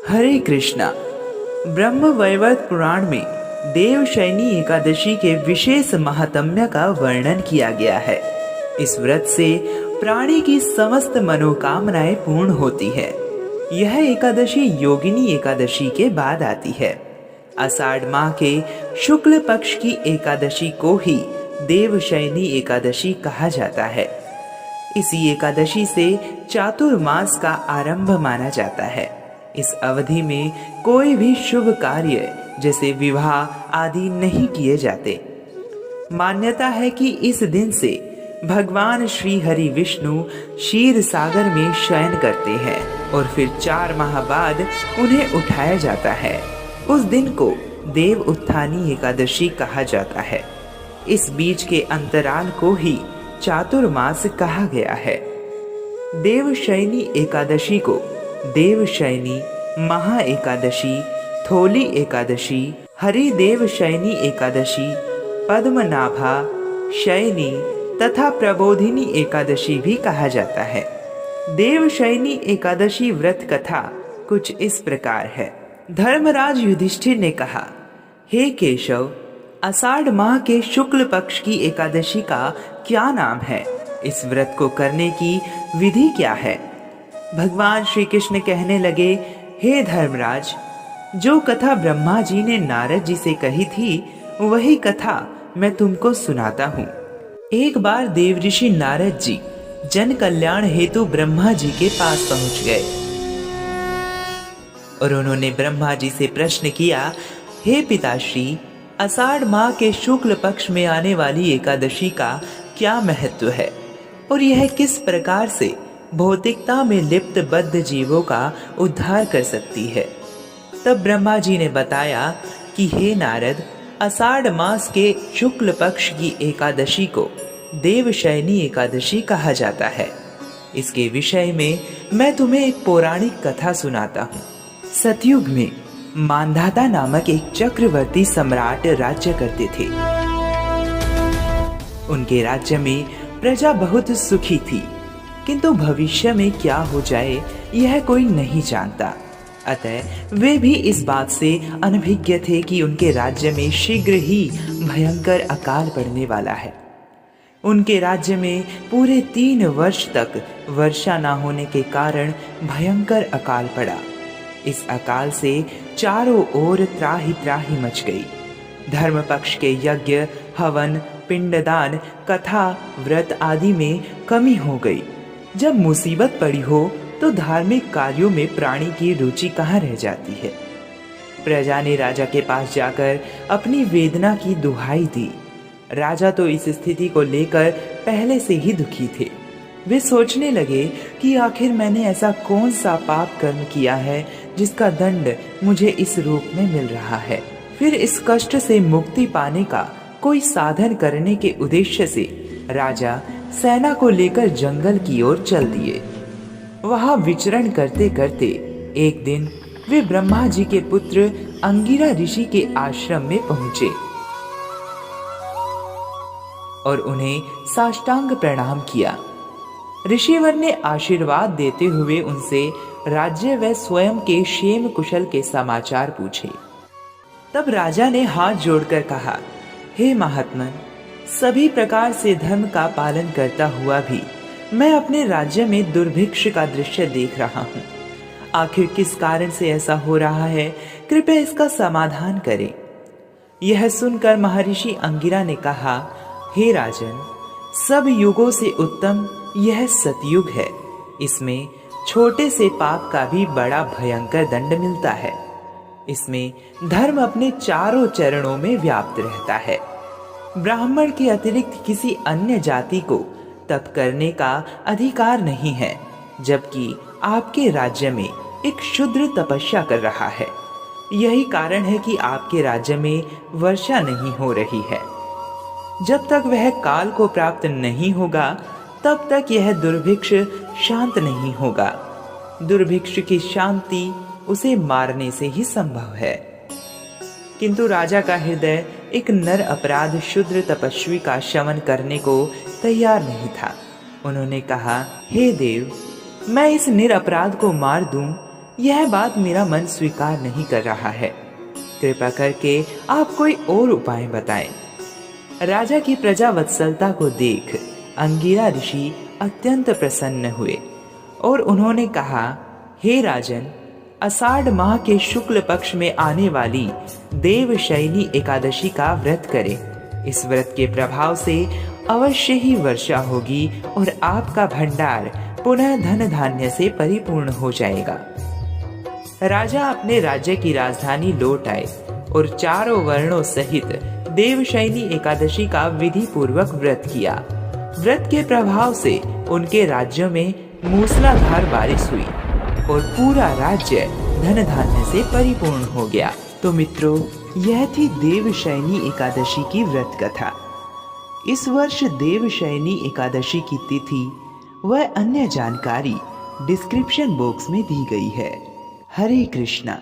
हरे कृष्णा। ब्रह्म वैवर्त पुराण में देवशयनी एकादशी के विशेष महात्म्य का वर्णन किया गया है। इस व्रत से प्राणी की समस्त मनोकामनाएं पूर्ण होती है। यह एकादशी योगिनी एकादशी के बाद आती है। आषाढ़ माह के शुक्ल पक्ष की एकादशी को ही देवशयनी एकादशी कहा जाता है। इसी एकादशी से चातुर्मास का आरंभ माना जाता है। इस अवधि में कोई भी शुभ कार्य जैसे विवाह आदि नहीं किए जाते। मान्यता है कि इस दिन से भगवान श्री हरि विष्णु क्षीर सागर में शयन करते हैं और फिर 4 माह बाद उन्हें उठाया जाता है। उस दिन को देव उत्थानी एकादशी कहा जाता है। इस बीच के अंतराल को ही चातुर्मास कहा गया है। देवशयनी एकादशी को देवशयनी, महा एकादशी, थोली एकादशी, हरिदेव शयनी एकादशी, पद्मनाभा शयनी तथा प्रबोधिनी एकादशी भी कहा जाता है। देवशयनी एकादशी व्रत कथा कुछ इस प्रकार है। धर्मराज युधिष्ठिर ने कहा, हे केशव, आषाढ़ माह के शुक्ल पक्ष की एकादशी का क्या नाम है? इस व्रत को करने की विधि क्या है? भगवान श्री कृष्ण कहने लगे, हे धर्मराज, जो कथा ब्रह्मा जी ने नारद जी से कही थी वही कथा मैं तुमको सुनाता हूँ। एक बार देवऋषि नारद जी जन कल्याण हेतु ब्रह्मा जी के पास पहुंच गए और उन्होंने ब्रह्मा जी से प्रश्न किया, हे पिताश्री, आषाढ़ माह के शुक्ल पक्ष में आने वाली एकादशी का क्या महत्व है और यह किस प्रकार से भौतिकता में लिप्त बद्ध जीवों का उद्धार कर सकती है? तब ब्रह्मा जी ने बताया कि हे नारद, आषाढ़ मास के शुक्ल पक्ष की एकादशी को देवशयनी एकादशी कहा जाता है। इसके विषय में मैं तुम्हें एक पौराणिक कथा सुनाता हूँ। सतयुग में मांधाता नामक एक चक्रवर्ती सम्राट राज्य करते थे। उनके राज्य में प्रजा बहुत सुखी थी, किंतु भविष्य में क्या हो जाए यह कोई नहीं जानता। अतः वे भी इस बात से अनभिज्ञ थे कि उनके राज्य में शीघ्र ही भयंकर अकाल पड़ने वाला है। उनके राज्य में पूरे 3 वर्ष तक वर्षा न होने के कारण भयंकर अकाल पड़ा। इस अकाल से चारों ओर त्राहि त्राहि मच गई। धर्म पक्ष के यज्ञ, हवन, पिंडदान, कथा, व्रत आदि में कमी हो गई। जब मुसीबत पड़ी हो तो धार्मिक कार्यों में प्राणी की रुचि कहाँ रह जाती है। प्रजा ने राजा के पास जाकर अपनी वेदना की दुहाई दी। राजा तो इस स्थिति को लेकर पहले से ही दुखी थे। वे सोचने लगे कि आखिर मैंने ऐसा कौन सा पाप कर्म किया है जिसका दंड मुझे इस रूप में मिल रहा है। फिर इस कष्ट से मुक्ति पाने का कोई साधन करने के उद्देश्य से राजा सेना को लेकर जंगल की ओर चल दिए। वहां विचरण करते करते एक दिन वे ब्रह्मा जी के पुत्र अंगिरा ऋषि के आश्रम में पहुंचे और उन्हें साष्टांग प्रणाम किया। ऋषिवर ने आशीर्वाद देते हुए उनसे राज्य व स्वयं के क्षेम कुशल के समाचार पूछे। तब राजा ने हाथ जोड़कर कहा, हे महात्मन, सभी प्रकार से धर्म का पालन करता हुआ भी मैं अपने राज्य में दुर्भिक्ष का दृश्य देख रहा हूँ। आखिर किस कारण से ऐसा हो रहा है? कृपया इसका समाधान करें। यह सुनकर महर्षि अंगिरा ने कहा, हे राजन, सब युगों से उत्तम यह सतयुग है। इसमें छोटे से पाप का भी बड़ा भयंकर दंड मिलता है। इसमें धर्म अपने चारों चरणों में व्याप्त रहता है। ब्राह्मण के अतिरिक्त किसी अन्य जाति को तप करने का अधिकार नहीं है, जबकि आपके राज्य में एक शूद्र तपस्या कर रहा है। यही कारण है कि आपके राज्य में वर्षा नहीं हो रही है। जब तक वह काल को प्राप्त नहीं होगा तब तक यह दुर्भिक्ष शांत नहीं होगा। दुर्भिक्ष की शांति उसे मारने से ही संभव है। किंतु राजा का हृदय एक नर अपराध शूद्र तपस्वी का शमन करने को तैयार नहीं था। उन्होंने कहा, हे देव, मैं इस निरपराध को मार दूं यह बात मेरा मन स्वीकार नहीं कर रहा है। कृपा करके आप कोई और उपाय बताएं। राजा की प्रजावत्सलता को देख अंगिरा ऋषि अत्यंत प्रसन्न हुए और उन्होंने कहा, हे राजन, आषाढ़ माह के शुक्ल पक्ष में आने वाली देवशयनी एकादशी का व्रत करें। इस व्रत के प्रभाव से अवश्य ही वर्षा होगी और आपका भंडार पुनः धन धान्य से परिपूर्ण हो जाएगा। राजा अपने राज्य की राजधानी लौट आए और चारों वर्णों सहित देवशयनी एकादशी का विधि पूर्वक व्रत किया। व्रत के प्रभाव से उनके राज्य में मूसलाधार बारिश हुई और पूरा राज्य धन धान्य से परिपूर्ण हो गया। तो मित्रों, यह थी देवशयनी एकादशी की व्रत कथा। इस वर्ष देवशयनी एकादशी की तिथि व अन्य जानकारी डिस्क्रिप्शन बॉक्स में दी गई है। हरे कृष्णा।